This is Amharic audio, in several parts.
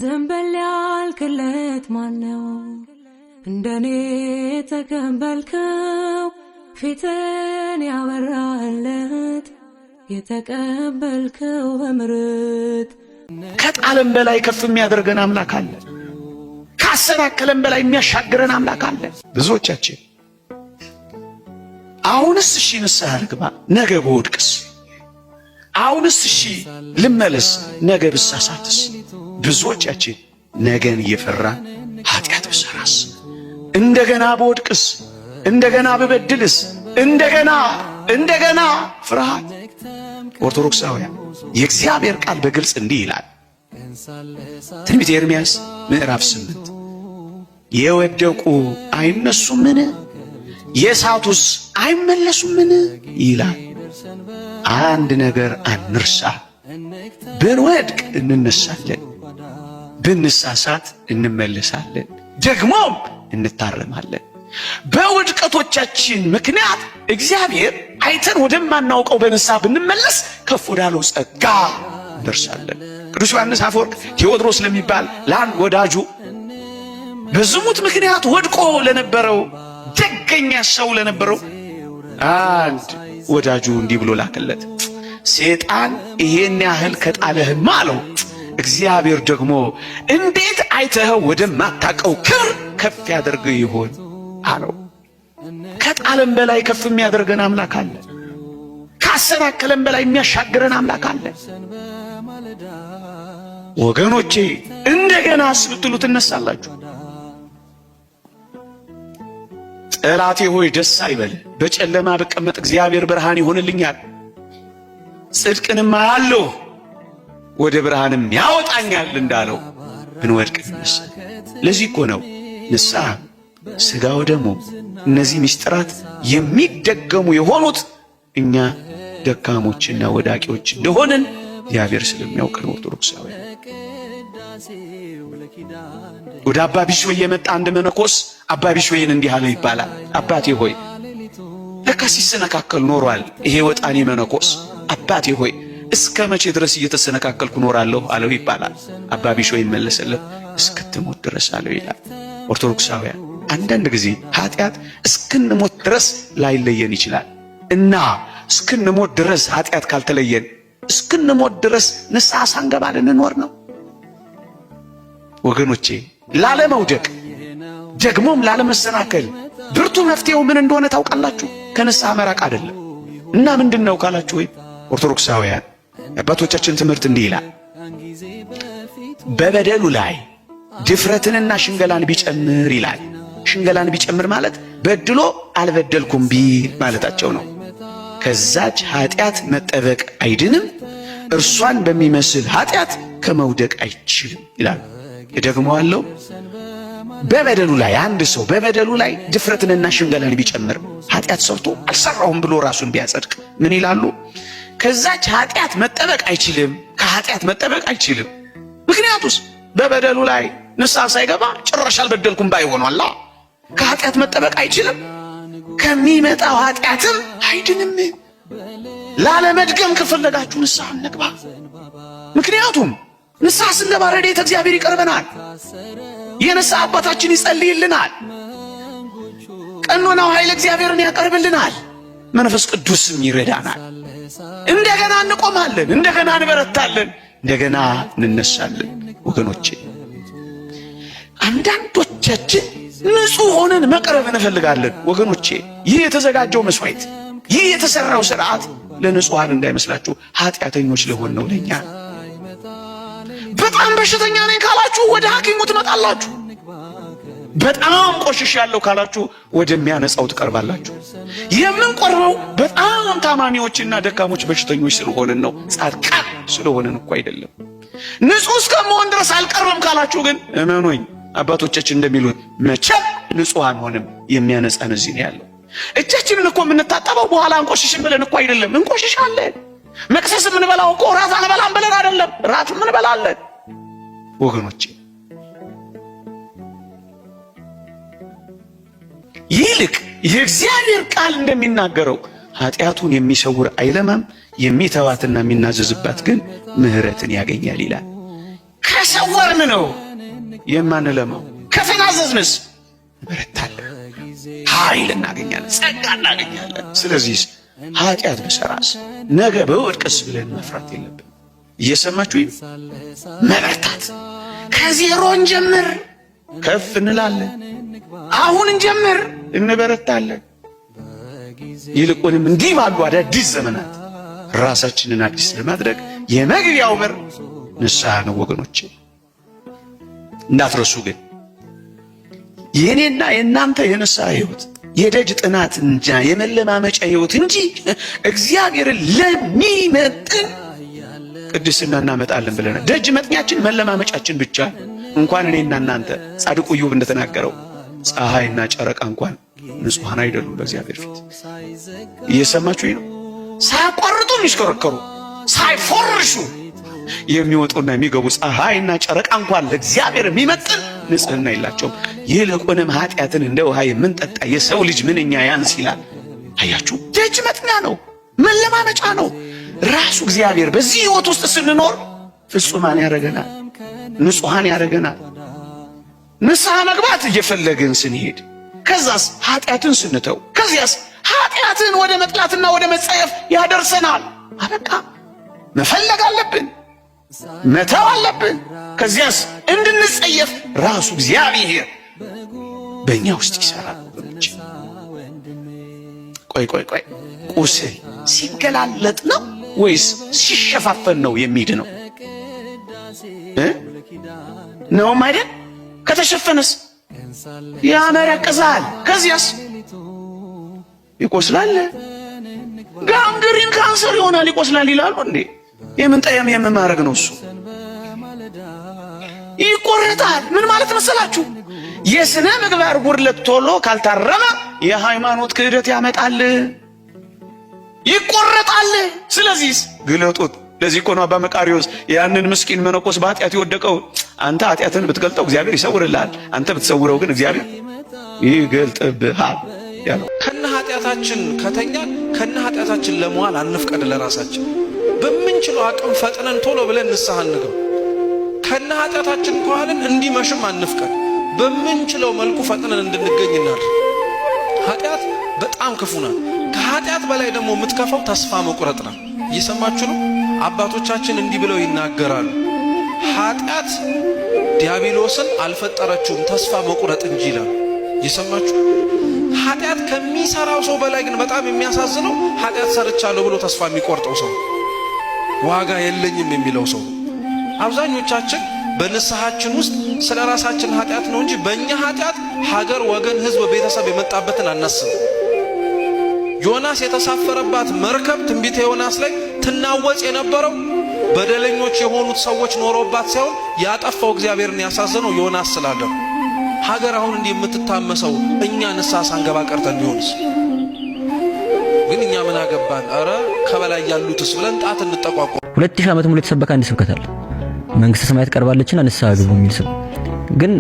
ዘንበል ያልክለት ማነው እንደኔ ተቀበልከው ፊትን ያበራለት የተቀበልከው በምሕረት ከጣለም በላይ ከፍ የሚያደርገን አምላክ አለ። ካሰናከለን በላይ የሚያሻግረን አምላክ አለ። ብዙዎቻችን አሁንስ እሺ ንስሐ ልግባ ነገ በወድቅስ፣ አሁንስ እሺ ልመለስ ነገ ብሳሳትስ። ብዙዎቻችን ነገን እየፈራን ኃጢአት ብሰራስ፣ እንደገና በወድቅስ፣ እንደገና በበድልስ፣ እንደገና ፍርሃት። ኦርቶዶክሳውያን የእግዚአብሔር ቃል በግልጽ እንዲህ ይላል። ትንቢተ ኤርምያስ ምዕራፍ 8 የወደቁ አይነሱምን? የሳቱስ አይመለሱምን? ይላል። አንድ ነገር አንርሳ፣ ብንወድቅ እንነሳለን፣ ብንሳሳት እንመለሳለን፣ ደግሞም እንታረማለን። በውድቀቶቻችን ምክንያት እግዚአብሔር አይተን ወደማናውቀው በንስሐ ብንመለስ ከፍ ወዳለው ጸጋ እንደርሳለን። ቅዱስ ዮሐንስ አፈወርቅ ቴዎድሮስ ለሚባል ለአንድ ወዳጁ በዝሙት ምክንያት ወድቆ ለነበረው ደገኛ ሰው ለነበረው አንድ ወዳጁ እንዲህ ብሎ ላከለት። ሰይጣን ይሄን ያህል ከጣለህማ አለው፣ እግዚአብሔር ደግሞ እንዴት አይተኸው ወደማታውቀው ክብር ከፍ ያደርግህ ይሆን አለው። ከጣለም በላይ ከፍ የሚያደርገን አምላክ አለ። ካሰናከለን በላይ የሚያሻግረን አምላክ አለ። ወገኖቼ እንደገና አስብትሉ ትነሳላችሁ። ጠላቴ ሆይ ደስ አይበል፣ በጨለማ ብቀመጥ እግዚአብሔር ብርሃን ይሆንልኛል፣ ጽድቅንም አያለሁ ወደ ብርሃንም ያወጣኛል እንዳለው ብንወድቅ እንነሳ። ለዚህ እኮ ነው ንስሐ ሥጋ ወደሙ እነዚህ ምስጢራት የሚደገሙ የሆኑት እኛ ደካሞችና ወዳቂዎች እንደሆንን እግዚአብሔር ስለሚያውቅ ነው። ኦርቶዶክሳውያን ወደ አባ ቢሾይ የመጣ አንድ መነኮስ አባ ቢሾይን እንዲህ አለው ይባላል። አባቴ ሆይ ለካ ሲሰነካከል ኖሯል ይሄ ወጣኔ መነኮስ። አባቴ ሆይ እስከ መቼ ድረስ እየተሰነካከልኩ ኖራለሁ አለው ይባላል። አባ ቢሾይ መለሰለት እስክትሞት ድረስ አለው ይላል። ኦርቶዶክሳውያን አንዳንድ ጊዜ ኃጢአት እስክንሞት ድረስ ላይለየን ይችላል እና እስክንሞት ድረስ ኃጢአት ካልተለየን እስክንሞት ድረስ ንስሐ ሳንገባ ልንኖር ነው። ወገኖቼ ላለመውደቅ ደግሞም ላለመሰናከል ብርቱ መፍትሄው ምን እንደሆነ ታውቃላችሁ? ከንስሐ መራቅ አይደለም። እና ምንድነው ካላችሁ ወይ ኦርቶዶክሳውያን አባቶቻችን ትምህርት እንዲህ ይላል፣ በበደሉ ላይ ድፍረትንና ሽንገላን ቢጨምር ይላል። ሽንገላን ቢጨምር ማለት በድሎ አልበደልኩም ቢል ማለታቸው ነው። ከዛች ኃጢአት መጠበቅ አይድንም፣ እርሷን በሚመስል ኃጢአት ከመውደቅ አይችልም ይላል። እደግመዋለሁ። በበደሉ ላይ አንድ ሰው በበደሉ ላይ ድፍረትንና ሽንገላን ቢጨምር ኃጢአት ሰርቶ አልሰራሁም ብሎ ራሱን ቢያጸድቅ ምን ይላሉ? ከዛች ኃጢአት መጠበቅ አይችልም፣ ከኃጢአት መጠበቅ አይችልም። ምክንያቱስ በበደሉ ላይ ንስሐ ሳይገባ ጭራሽ አልበደልኩም ባይሆኗላ ከኃጢአት መጠበቅ አይችልም፣ ከሚመጣው ኃጢአትም አይድንም። ላለመድገም ከፈለጋችሁ ንስሐ እንግባ። ምክንያቱም ንስሐ ስንገባ ረድኤተ እግዚአብሔር ይቀርበናል፣ የንስሐ አባታችን ይጸልይልናል፣ ቀኖናው ኃይለ እግዚአብሔርን ያቀርብልናል፣ መንፈስ ቅዱስም ይረዳናል። እንደገና እንቆማለን፣ እንደገና እንበረታለን፣ እንደገና እንነሳለን። ወገኖቼ አንዳንዶቻችን ንጹህ ሆነን መቅረብ እንፈልጋለን። ወገኖቼ ይህ የተዘጋጀው መስዋዕት፣ ይህ የተሰራው ስርዓት ለንጹሃን እንዳይመስላችሁ ኃጢአተኞች ለሆን ነው ለኛ። በጣም በሽተኛ ነኝ ካላችሁ ወደ ሐኪሙ ትመጣላችሁ። በጣም ቆሽሻለሁ ካላችሁ ወደሚያነጻው ትቀርባላችሁ። የምንቆርበው በጣም ታማሚዎችና ደካሞች በሽተኞች ስለሆንን ነው፣ ጻድቃን ስለሆንን እኮ አይደለም። ንጹህ እስከመሆን ድረስ አልቀርብም ካላችሁ ግን እመኑኝ አባቶቻችን እንደሚሉት መቼም ንጹህ አንሆንም። የሚያነጻን እዚህ ነው ያለው። እጃችንን እኮ የምንታጠበው በኋላ እንቆሽሽም ብለን እኮ አይደለም፣ እንቆሽሻለን። መቅሰስ የምንበላው እኮ ራት አንበላም ብለን አይደለም፣ ራት እንበላለን። ወገኖቼ ይልቅ የእግዚአብሔር ቃል እንደሚናገረው ኃጢአቱን የሚሰውር አይለማም፣ የሚተዋትና የሚናዘዝባት ግን ምሕረትን ያገኛል ይላል። ከሰወርን ነው የማንለማው። ከተናዘዝንስ እንበረታለን፣ ኃይል እናገኛለን፣ ጸጋ እናገኛለን። ስለዚህ ኃጢአት ብሰራስ ነገ በወድቅስ ብለን መፍራት የለብን። እየሰማችሁ መበርታት። ከዜሮ እንጀምር፣ ከፍ እንላለን። አሁን እንጀምር፣ እንበረታለን። ይልቁንም እንዲህ ባሉ አዳዲስ ዘመናት ራሳችንን አዲስ ለማድረግ የመግቢያው በር ንስሐ ነው ወገኖቼ። እንዳትረሱ ግን የኔና የእናንተ የንስሐ ሕይወት የደጅ ጥናት እንጂ የመለማመጫ ሕይወት እንጂ እግዚአብሔርን ለሚመጥን ቅድስና እናመጣለን ብለናል። ደጅ መጥኛችን መለማመጫችን ብቻ። እንኳን እኔና እናንተ ጻድቁ ኢዮብ እንደተናገረው ፀሐይና ጨረቃ እንኳን ንጹሐን አይደሉም በእግዚአብሔር ፊት። እየሰማችሁኝ ነው? ሳያቋርጡ የሚሽከረከሩ ሳይፎርሹ የሚወጡና የሚገቡ ፀሐይና ጨረቃ እንኳን ለእግዚአብሔር የሚመጥን ንጽሕና የላቸውም። ይልቁንም ኃጢአትን እንደ ውሃ የምንጠጣ የሰው ልጅ ምንኛ ያንስ ይላል። አያችሁ፣ ደጅ መጥኛ ነው፣ መለማመጫ ነው። ራሱ እግዚአብሔር በዚህ ሕይወት ውስጥ ስንኖር ፍጹማን ያደርገናል፣ ንጹሐን ያደርገናል። ንስሐ መግባት እየፈለግን ስንሄድ፣ ከዛስ ኃጢአትን ስንተው፣ ከዚያስ ኃጢአትን ወደ መጥላትና ወደ መጸየፍ ያደርሰናል። አበቃ። መፈለግ አለብን፣ መተው አለብን። ከዚያስ እንድንጸየፍ ራሱ እግዚአብሔር በእኛ ውስጥ ይሠራል። ቆይ ቁስል ሲገላለጥ ነው ወይስ ሲሸፋፈን ነው የሚድ ነው? ነውም አይደል? ከተሸፈነስ ያመረቅዛል። ከዚያስ ይቆስላል። ጋንግሪን ካንሰር ይሆናል፣ ይቆስላል ይላሉ እንዴ? የምንጠየም የምማረግ ነው እሱ። ይቆረጣል። ምን ማለት መሰላችሁ? የሥነ ምግባር ጉድለት ቶሎ ካልታረመ የሃይማኖት ክህደት ያመጣል፣ ይቆረጣል። ስለዚህ ግለጡት። ለዚህ እኮ ነው አባ መቃርዮስ ያንን ምስኪን መነኮስ በኃጢአት የወደቀው አንተ ኃጢአትን ብትገልጠው እግዚአብሔር ይሰውርልሃል፣ አንተ ብትሰውረው ግን እግዚአብሔር ይገልጥብሃል ያለው። ከነ ኃጢአታችን ከተኛን ከነ ኃጢአታችን ለመዋል አንፍቀድ። ለራሳችን በምንችለው አቅም ፈጥነን ቶሎ ብለን ንስሐ እንግባ። ከነ ኃጢአታችን ከዋልን እንዲመሽም አንፍቀድ። በምንችለው መልኩ ፈጥነን እንድንገኝ እናድርግ። ኃጢአት በጣም ክፉ ናት። ከኃጢአት በላይ ደግሞ የምትከፋው ተስፋ መቁረጥ ነው። እየሰማችሁ ነው? አባቶቻችን እንዲህ ብለው ይናገራሉ። ኃጢአት ዲያብሎስን አልፈጠረችውም ተስፋ መቁረጥ እንጂ ይላሉ። እየሰማችሁ? ኃጢአት ከሚሰራው ሰው በላይ ግን በጣም የሚያሳዝነው ኃጢአት ሰርቻለሁ ብሎ ተስፋ የሚቆርጠው ሰው፣ ዋጋ የለኝም የሚለው ሰው። አብዛኞቻችን በንስሐችን ውስጥ ስለ ራሳችን ኃጢአት ነው እንጂ በእኛ ኃጢአት ሀገር፣ ወገን፣ ሕዝብ፣ ቤተሰብ የመጣበትን አናስብ። ዮናስ የተሳፈረባት መርከብ ትንቢተ ዮናስ ላይ ትናወጽ የነበረው በደለኞች የሆኑት ሰዎች ኖሮባት ሳይሆን ያጠፋው እግዚአብሔርን ያሳዘነው ዮናስ ስላለው። ሀገር አሁን እንዲህ የምትታመሰው እኛ ንስሐ ሳንገባ ቀርተን ቢሆንስ? ግን እኛ ምን አገባን? አረ ከበላይ ያሉትስ ብለን ጣት እንጠቋቋ። 2000 ዓመት ሙሉ የተሰበከ አንድ ስብከት አለ። መንግስተ ሰማያት ቀርባለችና ንስሐ ግቡ የሚል ስም። ግን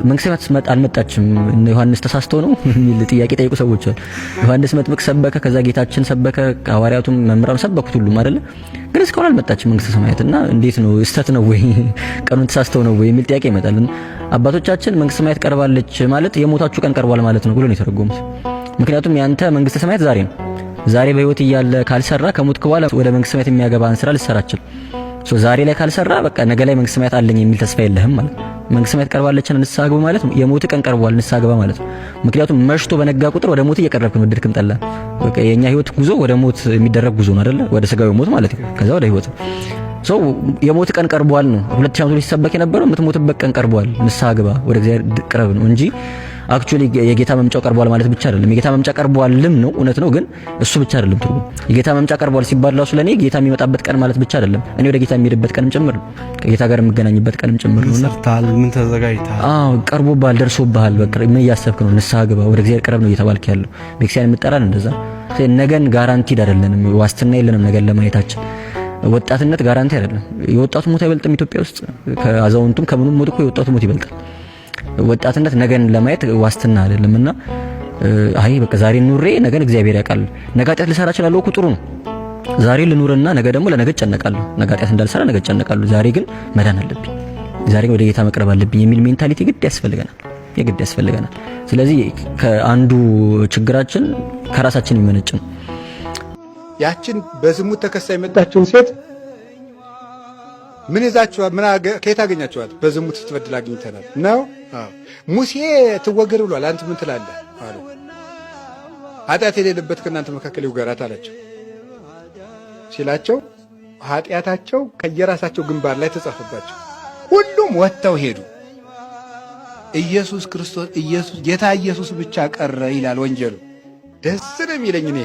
መንግስተ ሰማያት አልመጣችም እነ ዮሐንስ ተሳስተው ነው የሚል ጥያቄ ጠይቁ ሰዎች አሉ። ዮሐንስ መጥምቅ ሰበከ፣ ከዛ ጌታችን ሰበከ፣ ሐዋርያቱም መምህራን ሰበኩት ሁሉም አይደለ? ግን እስካሁን አልመጣችም መንግስተ ሰማያትና እንዴት ነው እስተት ነው ወይ ቀኑን ተሳስተው ነው ወይ የሚል ጥያቄ ይመጣል። አባቶቻችን መንግስተ ሰማያት ቀርባለች ማለት የሞታችሁ ቀን ቀርቧል ማለት ነው ብሎ ነው የተረጎሙት። ምክንያቱም ያንተ መንግስተ ሰማያት ዛሬ ነው። ዛሬ በህይወት እያለ ካልሰራ ከሞትክ በኋላ ወደ መንግስተ ሰማያት የሚያገባን ስራ ልትሰራችል። ዛሬ ላይ ካልሰራ በቃ ነገ ላይ መንግስተ ሰማያት አለኝ የሚል ተስፋ የለህም ማለት ነው። መንግስተ ሰማያት ቀርባለችና ንስሐ ግቡ ማለት የሞት ቀን ቀርቧል ንስሐ ግባ ማለት ነው። ምክንያቱም መሽቶ በነጋ ቁጥር ወደ ሞት እየቀረብክ ነው። ድርክም ጠላ በቃ የኛ ህይወት ጉዞ ወደ ሞት የሚደረግ ጉዞ ነው አይደለ? ወደ ስጋዊ ሞት ማለት ነው። ከዛ ወደ ህይወት የሞት ቀን ቀርቧል ነው 2000 ዓመት ሲሰበክ የነበረው። የምትሞትበት ቀን ቀርቧል ንስሐ ግባ ወደ እግዚአብሔር ቅረብ ነው እንጂ አክቹሊ የጌታ መምጫው ቀርቧል ማለት ብቻ አይደለም። የጌታ መምጫ ቀርቧልም ነው እውነት ነው፣ ግን እሱ ብቻ አይደለም ትርጉም። የጌታ መምጫ ቀርቧል ሲባል ራሱ ለኔ ጌታ የሚመጣበት ቀን ማለት ብቻ አይደለም፣ እኔ ወደ ጌታ የሚሄድበት ቀንም ጭምር ነው፣ ከጌታ ጋር የምገናኝበት ቀንም ጭምር ነው። ምን ተዘጋጅተሃል? ቀርቦብሃል፣ ደርሶብሃል። በቃ ምን እያሰብክ ነው? ንስሐ ግባ ወደ እግዚአብሔር ቅረብ ነው እየተባልክ ያለው። ቤተክርስቲያን የምትጠራን እንደዛ። ነገን ጋራንቲድ አይደለንም፣ ዋስትና የለንም ነገን ለማየታችን። ወጣትነት ጋራንቲ አይደለም። የወጣቱ ሞት አይበልጥም ኢትዮጵያ ውስጥ ከአዛውንቱም ከምኑም ሞት እኮ የወጣቱ ሞት ይበልጣል። ወጣትነት ነገን ለማየት ዋስትና አይደለምና አይ በቃ ዛሬ ኑሬ ነገን እግዚአብሔር ያውቃል። ነገ ኃጢአት ልሰራ እችላለሁ እኮ ጥሩ ነው። ዛሬ ልኑርና ነገ ደግሞ ለነገ እጨነቃለሁ። ነገ ኃጢአት እንዳልሰራ ነገ እጨነቃለሁ። ዛሬ ግን መዳን አለብኝ። ዛሬ ወደ ጌታ መቅረብ አለብኝ የሚል ሜንታሊቲ ግድ ያስፈልገናል። ስለዚህ ከአንዱ ችግራችን ከራሳችን የሚመነጭ ነው። ያችን በዝሙት ተከሳ የመጣችውን ሴት ምን ይዛችኋል? ከየት አገኛችኋት? በዝሙት ስትበድል አግኝተናል ነው። ሙሴ ትወገር ብሏል፣ አንተ ምን ትላለህ አለ። ኃጢአት የሌለበት ከእናንተ መካከል ይውገራት አላቸው። ሲላቸው ኃጢአታቸው ከየራሳቸው ግንባር ላይ ተጻፈባቸው። ሁሉም ወጥተው ሄዱ። ኢየሱስ ክርስቶስ ጌታ ኢየሱስ ብቻ ቀረ ይላል ወንጌሉ። ደስ ነው የሚለኝ እኔ።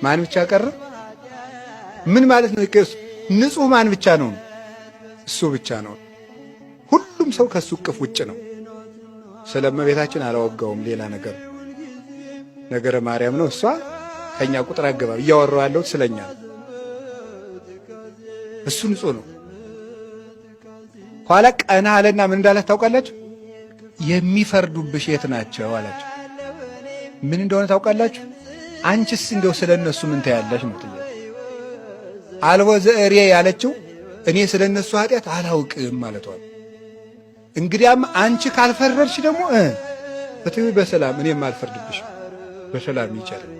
ማን ብቻ ቀረ? ምን ማለት ነው? ንጹህ ማን ብቻ ነው? እሱ ብቻ ነው። ሁሉም ሰው ከሱ እቅፍ ውጭ ነው። ስለ እመቤታችን አላወጋውም። ሌላ ነገረ ማርያም ነው። እሷ ከኛ ቁጥር አገባብ እያወራው ያለው ስለኛ እሱ ንጹህ ነው። ኋላ ቀና አለና ምን እንዳላት ታውቃላችሁ? የሚፈርዱብሽ የት ናቸው አላቸው። ምን እንደሆነ ታውቃላችሁ? አንቺስ እንደው ስለነሱ ምን ታያለሽ ነው ጥያቄ። አልቦ ዘእሬ ያለችው እኔ ስለነሱ ኃጢአት አላውቅም ማለቷ። እንግዲያም አንቺ ካልፈረድሽ ደግሞ በትዊ በሰላም እኔም አልፈርድብሽ በሰላም ይቻላል።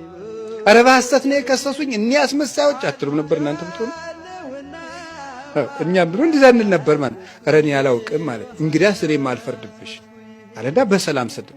ኧረ በሐሰት ነው የከሰሱኝ እኔ አስመሳዮች አትሉም ነበር እናንተ ብትሆኑ? እኛም ብሎ እንደዛ እንል ነበር ማለት። ኧረ እኔ አላውቅም ማለት እንግዲያስ እኔም አልፈርድብሽ አለና በሰላም ሰደ።